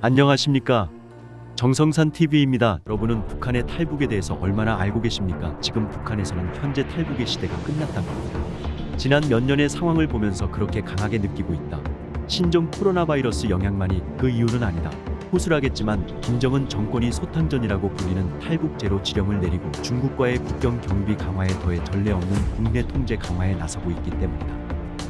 안녕하십니까. 정성산 TV입니다. 여러분은 북한의 탈북에 대해서 얼마나 알고 계십니까? 지금 북한에서는 현재 탈북의 시대가 끝났다고 합니다. 지난 몇 년의 상황을 보면서 그렇게 강하게 느끼고 있다. 신종 코로나 바이러스 영향만이 그 이유는 아니다. 호술하겠지만 김정은 정권이 소탕전이라고 불리는 탈북 제로 지령을 내리고 중국과의 국경 경비 강화에 더해 전례 없는 국내 통제 강화에 나서고 있기 때문이다.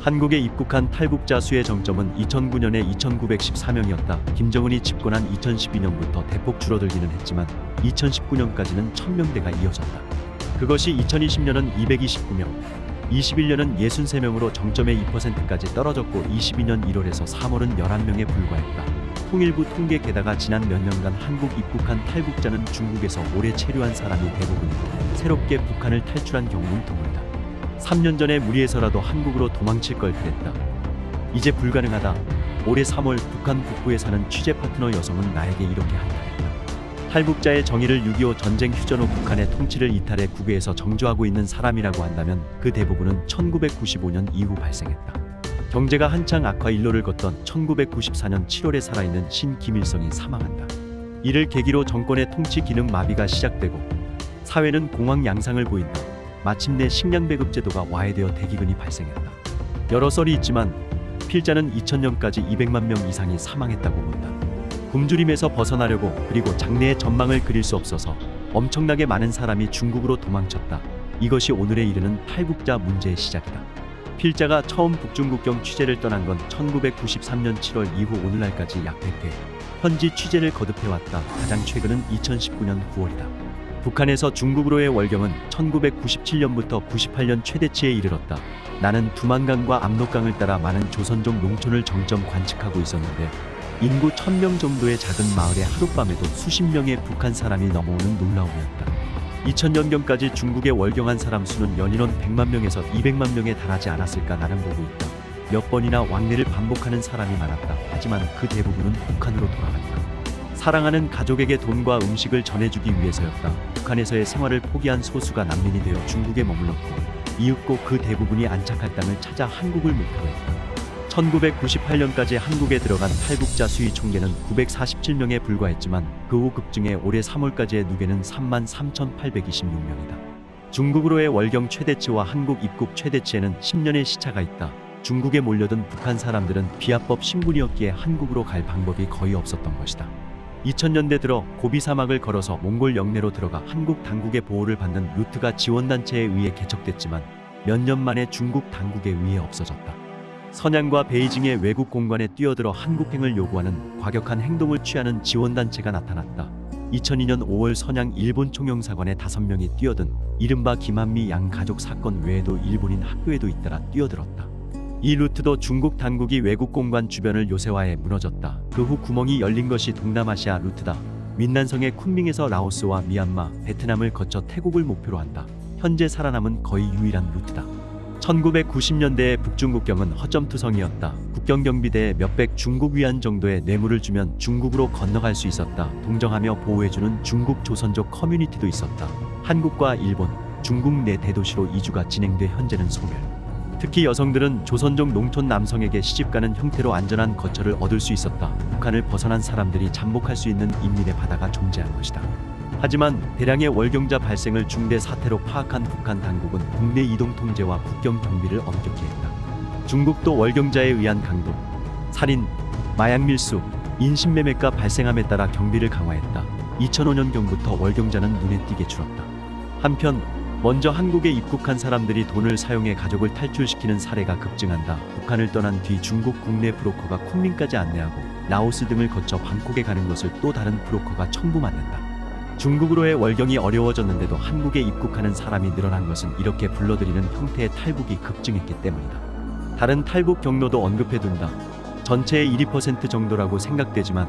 한국에 입국한 탈북자 수의 정점은 2009년에 2,914명이었다. 김정은이 집권한 2012년부터 대폭 줄어들기는 했지만 2019년까지는 1,000명대가 이어졌다. 그것이 2020년은 229명, 21년은 63명으로 정점의 2%까지 떨어졌고 22년 1월에서 3월은 11명에 불과했다. 통일부 통계 게다가 지난 몇 년간 한국 입국한 탈북자는 중국에서 오래 체류한 사람이 대부분이고 새롭게 북한을 탈출한 경우는 드물다. 3년 전에 무리해서라도 한국으로 도망칠 걸 그랬다. 이제 불가능하다. 올해 3월 북한 북부에 사는 취재 파트너 여성은 나에게 이렇게 한탄했다. 탈북자의 정의를 6.25 전쟁 휴전 후 북한의 통치를 이탈해 국외에서 정주하고 있는 사람이라고 한다면 그 대부분은 1995년 이후 발생했다. 경제가 한창 악화 일로를 걷던 1994년 7월에 살아있는 신 김일성이 사망한다. 이를 계기로 정권의 통치 기능 마비가 시작되고 사회는 공황 양상을 보인다. 마침내 식량 배급 제도가 와해되어 대기근이 발생했다. 여러 썰이 있지만 필자는 2000년까지 200만 명 이상이 사망했다고 본다. 굶주림에서 벗어나려고 그리고 장래의 전망을 그릴 수 없어서 엄청나게 많은 사람이 중국으로 도망쳤다. 이것이 오늘에 이르는 탈북자 문제의 시작이다. 필자가 처음 북중국경 취재를 떠난 건 1993년 7월 이후 오늘날까지 약 100회 현지 취재를 거듭해왔다. 가장 최근은 2019년 9월이다. 북한에서 중국으로의 월경은 1997년부터 98년 최대치에 이르렀다. 나는 두만강과 압록강을 따라 많은 조선족 농촌을 정점 관측하고 있었는데 인구 1000명 정도의 작은 마을에 하룻밤에도 수십 명의 북한 사람이 넘어오는 놀라움이었다. 2000년경까지 중국에 월경한 사람 수는 연인원 100만 명에서 200만 명에 달하지 않았을까 나는 보고 있다. 몇 번이나 왕래를 반복하는 사람이 많았다. 하지만 그 대부분은 북한으로 돌아갔다. 사랑하는 가족에게 돈과 음식을 전해주기 위해서였다. 북한에서의 생활을 포기한 소수가 난민이 되어 중국에 머물렀고 이윽고 그 대부분이 안착할 땅을 찾아 한국을 목표로 했다. 1998년까지 한국에 들어간 탈북자 수의 총계는 947명에 불과했지만 그 후 급증해 올해 3월까지의 누계는 33,826명이다. 중국으로의 월경 최대치와 한국 입국 최대치에는 10년의 시차가 있다. 중국에 몰려든 북한 사람들은 비합법 신분이었기에 한국으로 갈 방법이 거의 없었던 것이다. 2000년대 들어 고비 사막을 걸어서 몽골 영내로 들어가 한국 당국의 보호를 받는 루트가 지원단체에 의해 개척됐지만 몇 년 만에 중국 당국에 의해 없어졌다. 선양과 베이징의 외국 공관에 뛰어들어 한국행을 요구하는 과격한 행동을 취하는 지원단체가 나타났다. 2002년 5월 선양 일본 총영사관에 5명이 뛰어든 이른바 김한미 양 가족 사건 외에도 일본인 학교에도 잇따라 뛰어들었다. 이 루트도 중국 당국이 외국 공관 주변을 요새화해 무너졌다. 그 후 구멍이 열린 것이 동남아시아 루트다. 윈난성의 쿤밍에서 라오스와 미얀마, 베트남을 거쳐 태국을 목표로 한다. 현재 살아남은 거의 유일한 루트다. 1990년대의 북중국경은 허점투성이었다. 국경경비대에 몇백 중국 위안 정도의 뇌물을 주면 중국으로 건너갈 수 있었다. 동정하며 보호해주는 중국 조선족 커뮤니티도 있었다. 한국과 일본, 중국 내 대도시로 이주가 진행돼 현재는 소멸. 특히 여성들은 조선족 농촌 남성에게 시집가는 형태로 안전한 거처를 얻을 수 있었다. 북한을 벗어난 사람들이 잠복할 수 있는 인민의 바다가 존재한 것이다. 하지만 대량의 월경자 발생을 중대 사태로 파악한 북한 당국은 국내 이동 통제와 국경 경비를 엄격히 했다. 중국도 월경자에 의한 강도, 살인, 마약 밀수, 인신매매가 발생함에 따라 경비를 강화했다. 2005년경부터 월경자는 눈에 띄게 줄었다. 한편 먼저 한국에 입국한 사람들이 돈을 사용해 가족을 탈출시키는 사례가 급증한다. 북한을 떠난 뒤 중국 국내 브로커가 쿤밍까지 안내하고 라오스 등을 거쳐 방콕에 가는 것을 또 다른 브로커가 청부 맡는다. 중국으로의 월경이 어려워졌는데도 한국에 입국하는 사람이 늘어난 것은 이렇게 불러들이는 형태의 탈북이 급증했기 때문이다. 다른 탈북 경로도 언급해둔다. 전체의 1% 정도라고 생각되지만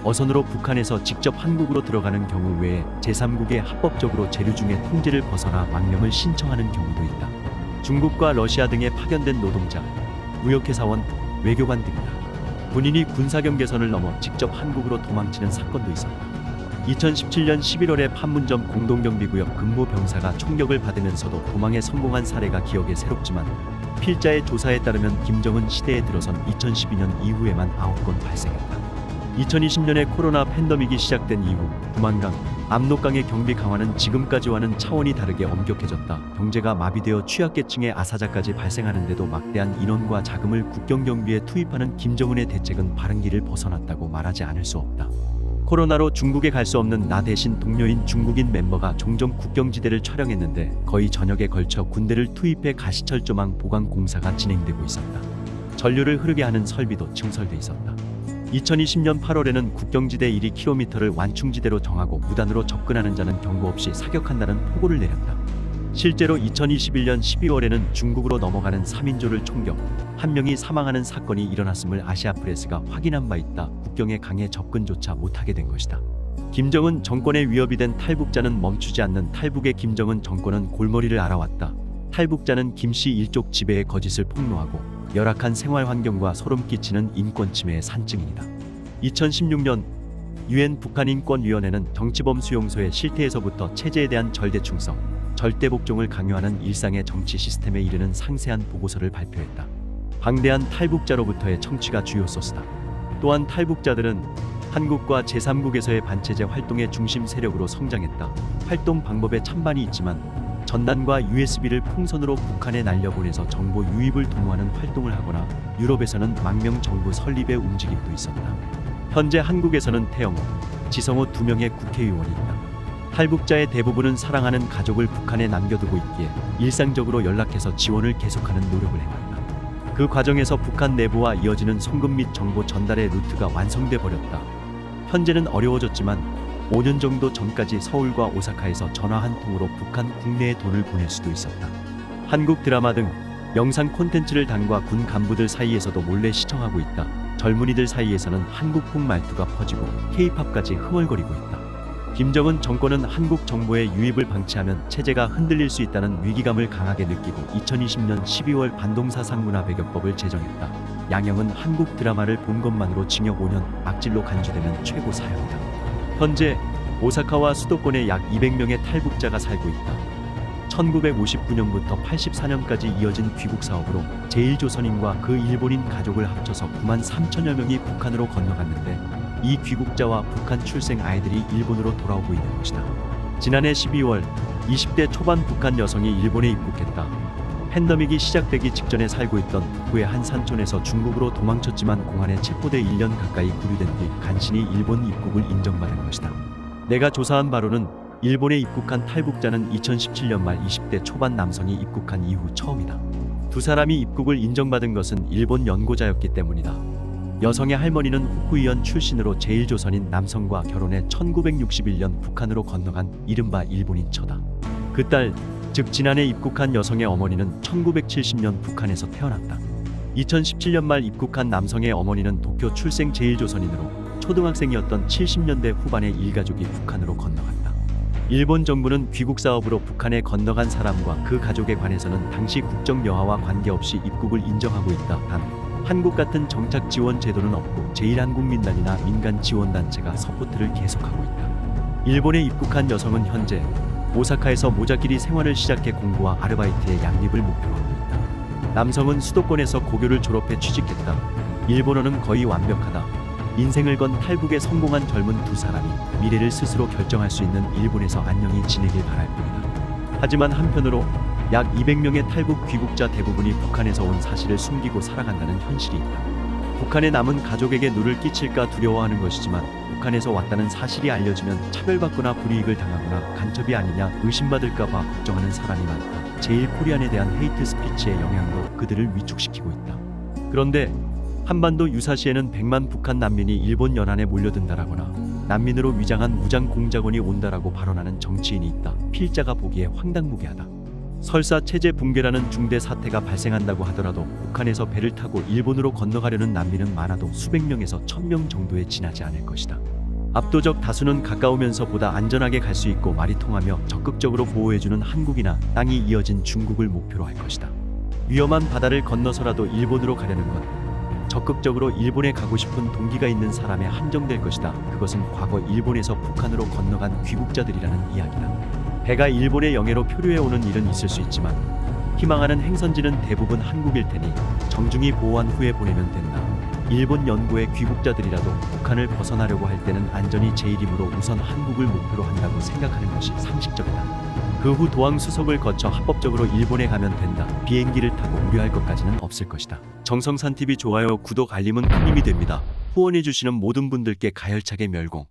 어선으로 북한에서 직접 한국으로 들어가는 경우 외에 제3국에 합법적으로 재류 중에 통제를 벗어나 망명을 신청하는 경우도 있다. 중국과 러시아 등에 파견된 노동자, 무역회사원, 외교관 등이다. 본인이 군사경계선을 넘어 직접 한국으로 도망치는 사건도 있었다. 2017년 11월에 판문점 공동경비구역 근무병사가 총격을 받으면서도 도망에 성공한 사례가 기억에 새롭지만 필자의 조사에 따르면 김정은 시대에 들어선 2012년 이후에만 9건 발생했다. 2020년에 코로나 팬데믹이 시작된 이후 두만강, 압록강의 경비 강화는 지금까지와는 차원이 다르게 엄격해졌다. 경제가 마비되어 취약계층의 아사자까지 발생하는데도 막대한 인원과 자금을 국경 경비에 투입하는 김정은의 대책은 바른 길을 벗어났다고 말하지 않을 수 없다. 코로나로 중국에 갈 수 없는 나 대신 동료인 중국인 멤버가 종종 국경지대를 촬영했는데 거의 전역에 걸쳐 군대를 투입해 가시철 조망 보강 공사가 진행되고 있었다. 전류를 흐르게 하는 설비도 증설돼 있었다. 2020년 8월에는 국경지대 1km를 완충지대로 정하고 무단으로 접근하는 자는 경고 없이 사격한다는 포고를 내렸다. 실제로 2021년 12월에는 중국으로 넘어가는 3인조를 총격, 1명이 사망하는 사건이 일어났음을 아시아프레스가 확인한 바 있다. 국경에 강에 접근조차 못하게 된 것이다. 김정은 정권의 위협이 된 탈북자는 멈추지 않는 탈북의 김정은 정권은 골머리를 앓아왔다. 탈북자는 김씨 일족 지배의 거짓을 폭로하고 열악한 생활 환경과 소름 끼치는 인권 침해의 산증인이다. 2016년 UN 북한인권위원회는 정치범 수용소의 실태에서부터 체제에 대한 절대충성, 절대복종을 강요하는 일상의 정치 시스템에 이르는 상세한 보고서를 발표했다. 방대한 탈북자로부터의 청취가 주요 소스다. 또한 탈북자들은 한국과 제3국에서의 반체제 활동의 중심 세력으로 성장했다. 활동 방법에 찬반이 있지만 전단과 USB를 풍선으로 북한에 날려보내서 정보 유입을 도모하는 활동을 하거나 유럽에서는 망명 정부 설립의 움직임도 있었다. 현재 한국에서는 태영호, 지성호 2명의 국회의원이 있다. 탈북자의 대부분은 사랑하는 가족을 북한에 남겨두고 있기에 일상적으로 연락해서 지원을 계속하는 노력을 해왔다. 그 과정에서 북한 내부와 이어지는 송금 및 정보 전달의 루트가 완성돼 버렸다. 현재는 어려워졌지만 5년 정도 전까지 서울과 오사카에서 전화 한 통으로 북한 국내에 돈을 보낼 수도 있었다. 한국 드라마 등 영상 콘텐츠를 당과 군 간부들 사이에서도 몰래 시청하고 있다. 젊은이들 사이에서는 한국풍 말투가 퍼지고 K-팝까지 흥얼거리고 있다. 김정은 정권은 한국 정보의 유입을 방치하면 체제가 흔들릴 수 있다는 위기감을 강하게 느끼고 2020년 12월 반동사상 문화배격법을 제정했다. 양형은 한국 드라마를 본 것만으로 징역 5년, 악질로 간주되는 최고 사형이다. 현재 오사카와 수도권에 약 200명의 탈북자가 살고 있다. 1959년부터 84년까지 이어진 귀국 사업으로 제1조선인과 그 일본인 가족을 합쳐서 9만 3천여 명이 북한으로 건너갔는데 이 귀국자와 북한 출생 아이들이 일본으로 돌아오고 있는 것이다. 지난해 12월 20대 초반 북한 여성이 일본에 입국했다. 팬데믹이 시작되기 직전에 살고 있던 북부의 한 산촌에서 중국으로 도망쳤지만 공안에 체포돼 1년 가까이 구류된 뒤 간신히 일본 입국을 인정받은 것이다. 내가 조사한 바로는 일본에 입국한 탈북자는 2017년 말 20대 초반 남성이 입국한 이후 처음이다. 두 사람이 입국을 인정받은 것은 일본 연고자였기 때문이다. 여성의 할머니는 후쿠이현 출신으로 제1조선인 남성과 결혼해 1961년 북한으로 건너간 이른바 일본인 처다. 그 딸, 즉 지난해 입국한 여성의 어머니는 1970년 북한에서 태어났다. 2017년 말 입국한 남성의 어머니는 도쿄 출생 제1조선인으로 초등학생이었던 70년대 후반에 일가족이 북한으로 건너갔다. 일본 정부는 귀국 사업으로 북한에 건너간 사람과 그 가족에 관해서는 당시 국정 여하와 관계없이 입국을 인정하고 있다. 단 한국 같은 정착 지원 제도는 없고 제1한국민단이나 민간 지원단체가 서포트를 계속하고 있다. 일본에 입국한 여성은 현재 오사카에서 모자끼리 생활을 시작해 공부와 아르바이트의 양립을 목표로 하고 있다. 남성은 수도권에서 고교를 졸업해 취직했다. 일본어는 거의 완벽하다. 인생을 건 탈북에 성공한 젊은 두 사람이 미래를 스스로 결정할 수 있는 일본에서 안녕히 지내길 바랄 뿐이다. 하지만 한편으로 약 200명의 탈북 귀국자 대부분이 북한에서 온 사실을 숨기고 살아간다는 현실이 있다. 북한에 남은 가족에게 누를 끼칠까 두려워하는 것이지만 북한에서 왔다는 사실이 알려지면 차별받거나 불이익을 당하거나 간첩이 아니냐 의심받을까 봐 걱정하는 사람이 많다. 제1코리안에 대한 헤이트 스피치의 영향도 그들을 위축시키고 있다. 그런데 한반도 유사시에는 100만 북한 난민이 일본 연안에 몰려든다라거나 난민으로 위장한 무장 공작원이 온다라고 발언하는 정치인이 있다. 필자가 보기에 황당무계하다. 설사 체제 붕괴라는 중대 사태가 발생한다고 하더라도 북한에서 배를 타고 일본으로 건너가려는 난민은 많아도 수백 명에서 1000명 정도에 지나지 않을 것이다. 압도적 다수는 가까우면서 보다 안전하게 갈 수 있고 말이 통하며 적극적으로 보호해주는 한국이나 땅이 이어진 중국을 목표로 할 것이다. 위험한 바다를 건너서라도 일본으로 가려는 것, 적극적으로 일본에 가고 싶은 동기가 있는 사람에 한정될 것이다. 그것은 과거 일본에서 북한으로 건너간 귀국자들이라는 이야기다. 배가 일본의 영해로 표류해 오는 일은 있을 수 있지만 희망하는 행선지는 대부분 한국일 테니 정중히 보호한 후에 보내면 된다. 일본 연구의 귀국자들이라도 북한을 벗어나려고 할 때는 안전이 제일이므로 우선 한국을 목표로 한다고 생각하는 것이 상식적이다. 그 후 도항 수속을 거쳐 합법적으로 일본에 가면 된다. 비행기를 타고 우려할 것까지는 없을 것이다. 정성산 TV 좋아요, 구독, 알림은 큰 힘이 됩니다. 후원해주시는 모든 분들께 가열차게 멸공.